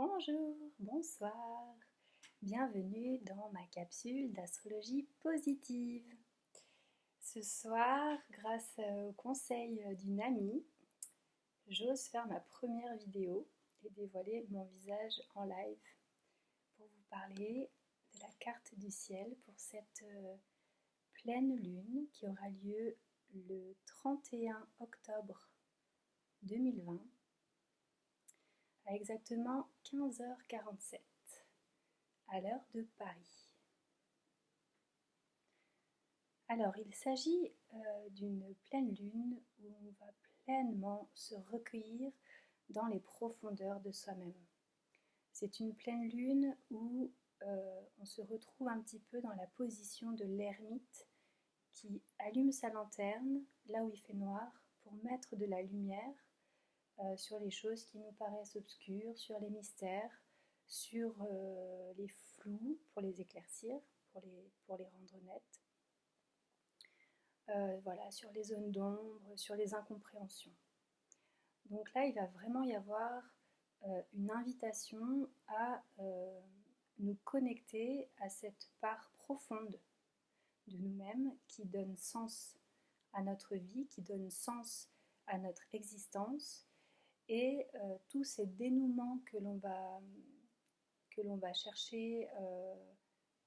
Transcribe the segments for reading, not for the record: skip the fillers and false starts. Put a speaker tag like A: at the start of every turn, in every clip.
A: Bonjour, bonsoir, bienvenue dans ma capsule d'astrologie positive. Ce soir, grâce au conseil d'une amie, j'ose faire ma première vidéo et dévoiler mon visage en live pour vous parler de la carte du ciel pour cette pleine lune qui aura lieu le 31 octobre 2020 à exactement 15h47 à l'heure de Paris. Alors, il s'agit d'une pleine lune où on va pleinement se recueillir dans les profondeurs de soi-même. C'est une pleine lune où on se retrouve un petit peu dans la position de l'ermite qui allume sa lanterne là où il fait noir pour mettre de la lumière sur les choses qui nous paraissent obscures, sur les mystères, sur les flous pour les éclaircir, pour les rendre nets. Voilà, sur les zones d'ombre, sur les incompréhensions. Donc là, il va vraiment y avoir une invitation à nous connecter à cette part profonde de nous-mêmes qui donne sens à notre vie, qui donne sens à notre existence et tous ces dénouements que l'on va chercher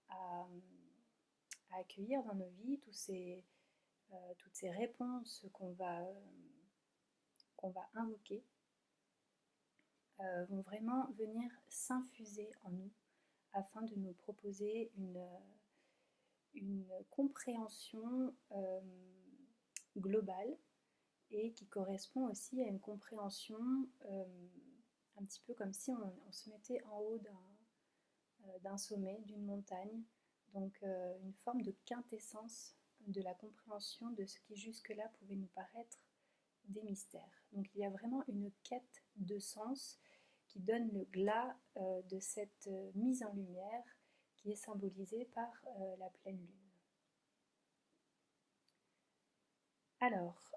A: à accueillir dans nos vies, toutes ces réponses qu'on va invoquer vont vraiment venir s'infuser en nous afin de nous proposer une compréhension globale et qui correspond aussi à une compréhension un petit peu comme si on se mettait en haut d'un sommet, d'une montagne, donc une forme de quintessence de la compréhension de ce qui jusque-là pouvait nous paraître des mystères. Donc il y a vraiment une quête de sens qui donne le glas de cette mise en lumière qui est symbolisée par la pleine lune. Alors,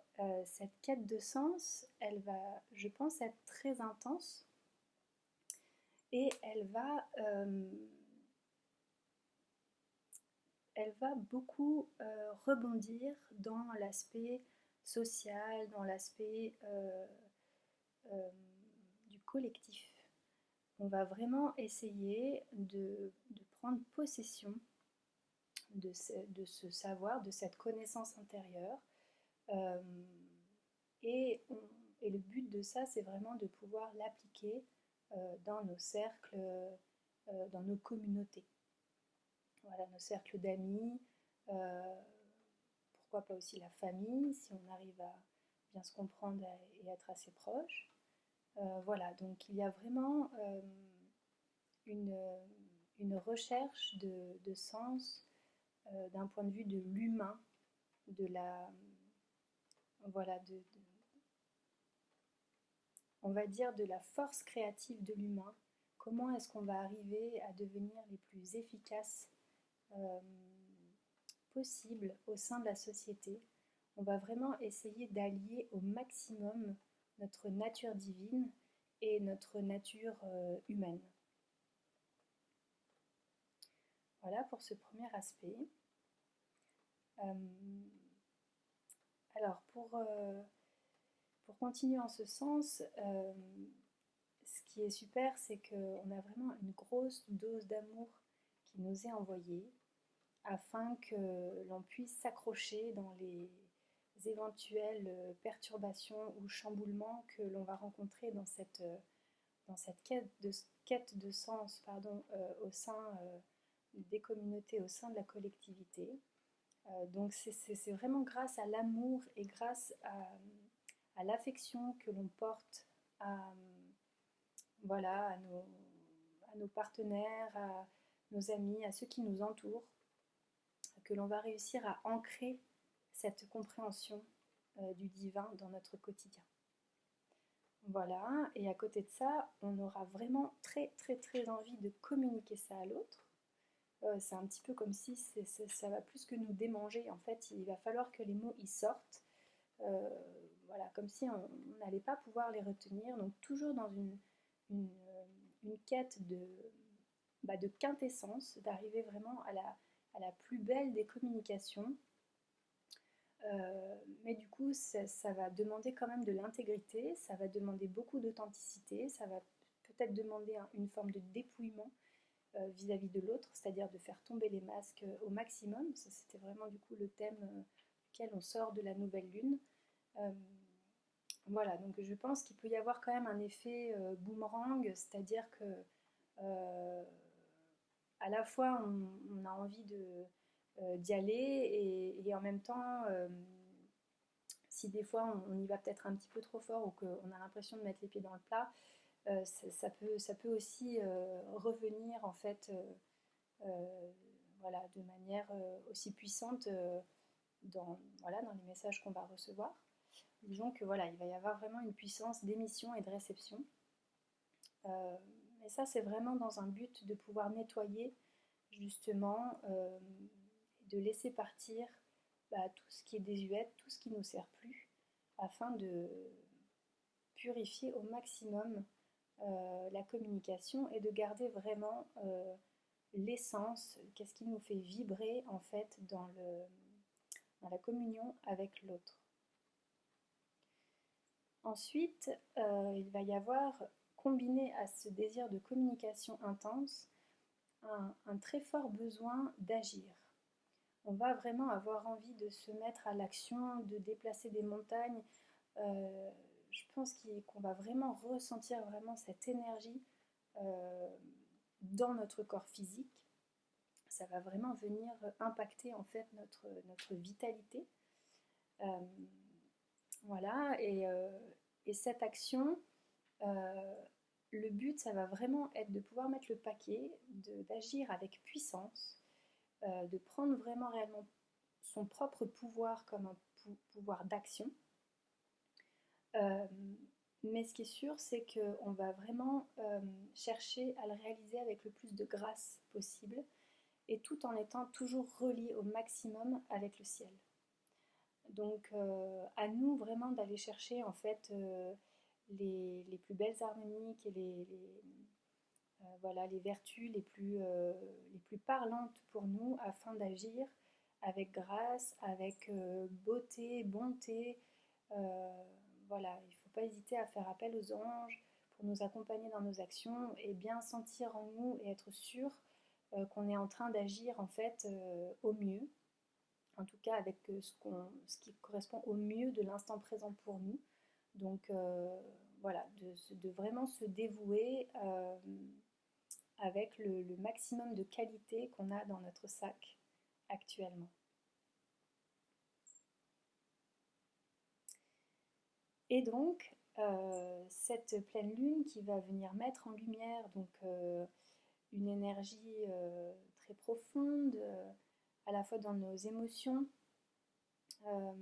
A: cette quête de sens, elle va, je pense, être très intense et elle va beaucoup rebondir dans l'aspect social, dans l'aspect du collectif. On va vraiment essayer de prendre possession de ce savoir, de cette connaissance intérieure. Et le but de ça, c'est vraiment de pouvoir l'appliquer dans nos cercles, dans nos communautés. Voilà, nos cercles d'amis, pourquoi pas aussi la famille, si on arrive à bien se comprendre et être assez proche. Voilà, donc il y a vraiment une recherche de sens d'un point de vue de l'humain, de la... Voilà, on va dire de la force créative de l'humain. Comment est-ce qu'on va arriver à devenir les plus efficaces possibles au sein de la société? On va vraiment essayer d'allier au maximum notre nature divine et notre nature humaine. Voilà pour ce premier aspect. Alors pour continuer en ce sens, ce qui est super, c'est qu'on a vraiment une grosse dose d'amour qui nous est envoyée afin que l'on puisse s'accrocher dans les éventuelles perturbations ou chamboulements que l'on va rencontrer dans cette quête de sens au sein des communautés, au sein de la collectivité. Donc c'est vraiment grâce à l'amour et grâce à l'affection que l'on porte voilà, à nos partenaires, à nos amis, à ceux qui nous entourent, que l'on va réussir à ancrer cette compréhension du divin dans notre quotidien. Voilà, et à côté de ça, on aura vraiment très envie de communiquer ça à l'autre. C'est un petit peu comme si ça va plus que nous démanger. En fait, il va falloir que les mots y sortent. Voilà, comme si on n'allait pas pouvoir les retenir. Donc toujours dans une une quête de quintessence, d'arriver vraiment à la plus belle des communications. Mais du coup, ça va demander quand même de l'intégrité, ça va demander beaucoup d'authenticité, ça va peut-être demander une forme de dépouillement vis-à-vis de l'autre, c'est-à-dire de faire tomber les masques au maximum. Ça, c'était vraiment du coup le thème duquel on sort de la nouvelle lune. Euh, voilà, donc je pense qu'il peut y avoir quand même un effet boomerang, c'est-à-dire que euh, à la fois on a envie d'y aller et en même temps, si des fois on y va peut-être un petit peu trop fort ou qu'on a l'impression de mettre les pieds dans le plat, ça peut aussi revenir en fait euh, voilà, de manière aussi puissante voilà, dans les messages qu'on va recevoir. Disons que voilà, il va y avoir vraiment une puissance d'émission et de réception. Mais ça, c'est vraiment dans un but de pouvoir nettoyer justement, de laisser partir tout ce qui est désuète, tout ce qui ne nous sert plus, afin de purifier au maximum la communication et de garder vraiment l'essence, qu'est-ce qui nous fait vibrer en fait dans la communion avec l'autre. Ensuite, il va y avoir, combiné à ce désir de communication intense, un très fort besoin d'agir. On va vraiment avoir envie de se mettre à l'action, de déplacer des montagnes. Euh, je pense qu'on va vraiment ressentir vraiment cette énergie euh, dans notre corps physique. Ça va vraiment venir impacter en fait notre vitalité. Euh, voilà, et cette action, euh, le but, ça va vraiment être de pouvoir mettre le paquet, d'agir avec puissance, de prendre vraiment réellement son propre pouvoir comme un pouvoir d'action. Euh, mais ce qui est sûr, c'est qu'on va vraiment chercher à le réaliser avec le plus de grâce possible et tout en étant toujours relié au maximum avec le ciel. Donc à nous vraiment d'aller chercher en fait les plus belles harmoniques et voilà, les vertus les plus parlantes pour nous afin d'agir avec grâce, avec beauté, bonté. Euh, voilà, il ne faut pas hésiter à faire appel aux anges pour nous accompagner dans nos actions et bien sentir en nous et être sûr qu'on est en train d'agir en fait au mieux, en tout cas avec ce qui correspond au mieux de l'instant présent pour nous. Donc voilà, de vraiment se dévouer avec le maximum de qualité qu'on a dans notre sac actuellement. Et donc, cette pleine lune qui va venir mettre en lumière donc, une énergie très profonde, à la fois dans nos émotions, euh,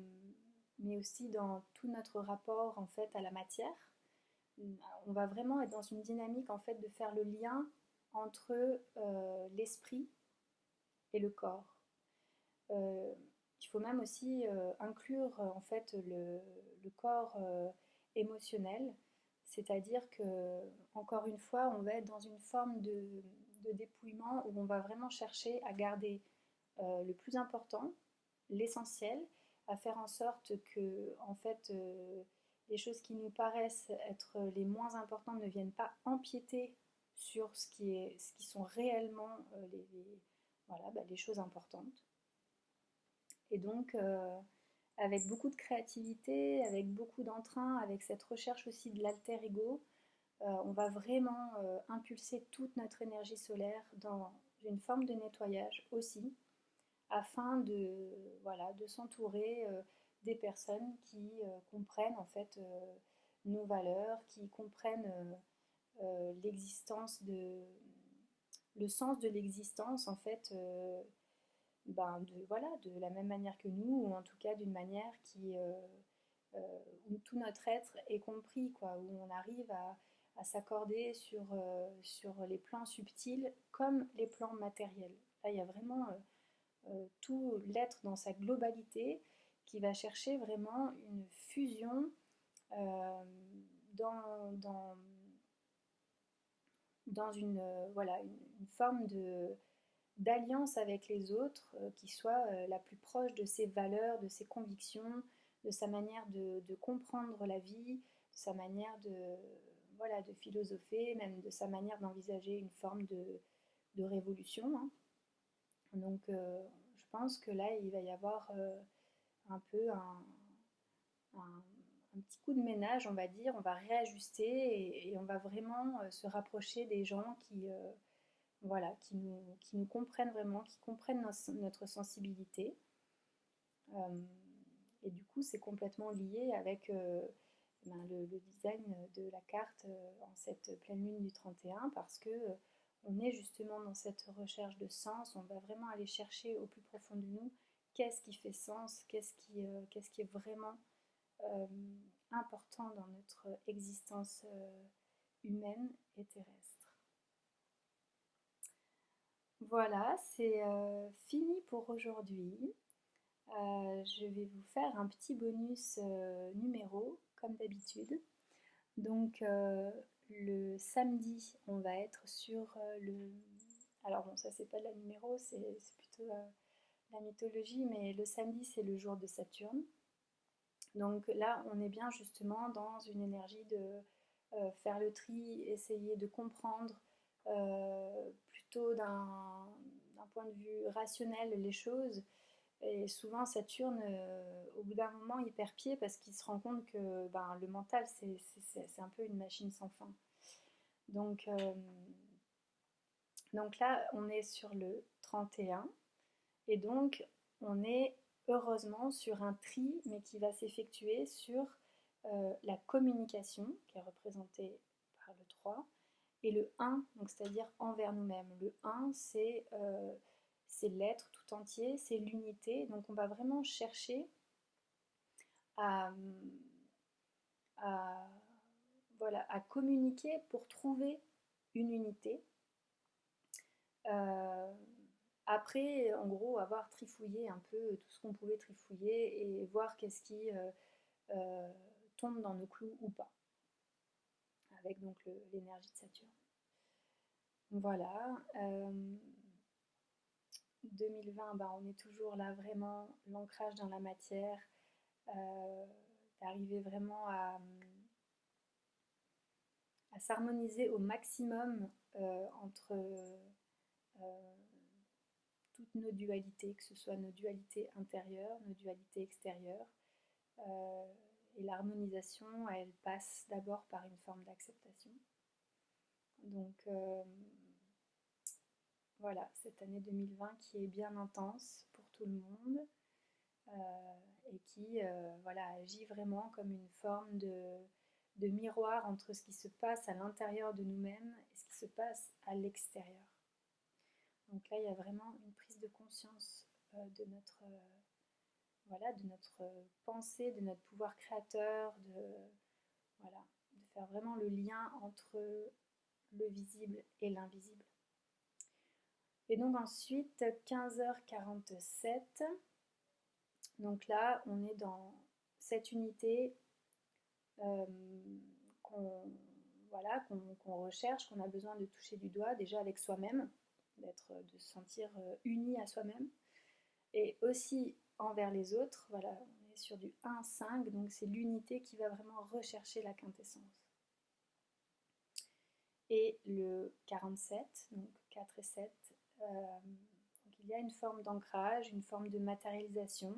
A: mais aussi dans tout notre rapport en fait à la matière. On va vraiment être dans une dynamique en fait de faire le lien entre l'esprit et le corps. Euh, il faut même aussi inclure en fait le corps émotionnel, c'est-à-dire que encore une fois, on va être dans une forme de dépouillement où on va vraiment chercher à garder le plus important, l'essentiel, à faire en sorte que en fait les choses qui nous paraissent être les moins importantes ne viennent pas empiéter sur ce qui sont réellement voilà, les choses importantes. Et donc, avec beaucoup de créativité, avec beaucoup d'entrain, avec cette recherche aussi de l'alter ego, on va vraiment impulser toute notre énergie solaire dans une forme de nettoyage aussi, afin voilà, de s'entourer des personnes qui comprennent en fait nos valeurs, qui comprennent l'existence le sens de l'existence en fait voilà, de la même manière que nous, ou en tout cas d'une manière où tout notre être est compris, quoi, où on arrive à s'accorder sur les plans subtils comme les plans matériels. Là, il y a vraiment tout l'être dans sa globalité qui va chercher vraiment une fusion euh, dans, dans, dans voilà, une forme d'alliance avec les autres qui soit la plus proche de ses valeurs, de ses convictions, de sa manière de comprendre la vie, de sa manière voilà, de philosopher, même de sa manière d'envisager une forme de révolution. Hein. Donc je pense que là, il va y avoir un peu un petit coup de ménage, on va dire. On va réajuster et on va vraiment se rapprocher des gens voilà, qui nous comprennent vraiment, qui comprennent notre sensibilité. Et du coup, c'est complètement lié avec le design de la carte en cette pleine lune du 31 parce que on est justement dans cette recherche de sens, on va vraiment aller chercher au plus profond de nous qu'est-ce qui fait sens, qu'est-ce qui est vraiment euh, important dans notre existence humaine et terrestre. Voilà, c'est fini pour aujourd'hui. Je vais vous faire un petit bonus numéro, comme d'habitude. Donc, le samedi, on va être sur le... Alors bon, ça c'est pas de la numéro, c'est plutôt la mythologie, mais le samedi c'est le jour de Saturne. Donc là, on est bien justement dans une énergie de faire le tri, essayer de comprendre plutôt d'un point de vue rationnel les choses. Et souvent, Saturne, au bout d'un moment, il perd pied parce qu'il se rend compte que ben, le mental, c'est un peu une machine sans fin. Donc, donc là, on est sur le 31 et donc on est heureusement sur un tri, mais qui va s'effectuer sur la communication, qui est représentée par le 3, et le 1, donc c'est-à-dire envers nous-mêmes. Le 1, c'est l'être tout entier, c'est l'unité. Donc on va vraiment chercher à, à, voilà, à communiquer pour trouver une unité. Euh, Après, en gros, avoir trifouillé un peu tout ce qu'on pouvait trifouiller et voir qu'est-ce qui euh, tombe dans nos clous ou pas, avec donc l'énergie de Saturne. Voilà. 2020, bah, on est toujours là vraiment, l'ancrage dans la matière, d'arriver vraiment à s'harmoniser au maximum entre toutes nos dualités, que ce soit nos dualités intérieures, nos dualités extérieures. Et l'harmonisation, elle passe d'abord par une forme d'acceptation. Donc voilà, cette année 2020 qui est bien intense pour tout le monde et qui voilà, agit vraiment comme une forme de miroir entre ce qui se passe à l'intérieur de nous-mêmes et ce qui se passe à l'extérieur. Donc là, il y a vraiment une prise de conscience de voilà, de notre pensée, de notre pouvoir créateur, voilà, de faire vraiment le lien entre le visible et l'invisible. Et donc ensuite, 15h47, donc là, on est dans cette unité euh, qu'on voilà, qu'on recherche, qu'on a besoin de toucher du doigt, déjà avec soi-même, de se sentir uni à soi-même, et aussi envers les autres. Voilà, on est sur du 1-5, donc c'est l'unité qui va vraiment rechercher la quintessence. Et le 47, donc 4 et 7, donc il y a une forme d'ancrage, une forme de matérialisation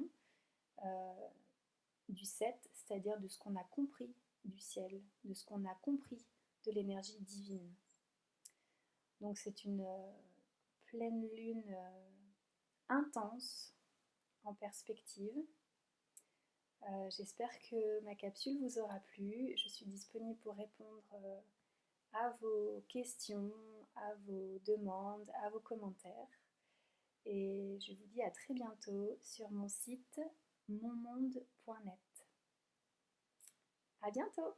A: du 7, c'est-à-dire de ce qu'on a compris du ciel, de ce qu'on a compris de l'énergie divine. Donc c'est une pleine lune intense en perspective. J'espère que ma capsule vous aura plu. Je suis disponible pour répondre à vos questions, à vos demandes, à vos commentaires. Et je vous dis à très bientôt sur mon site monmonde.net. À bientôt!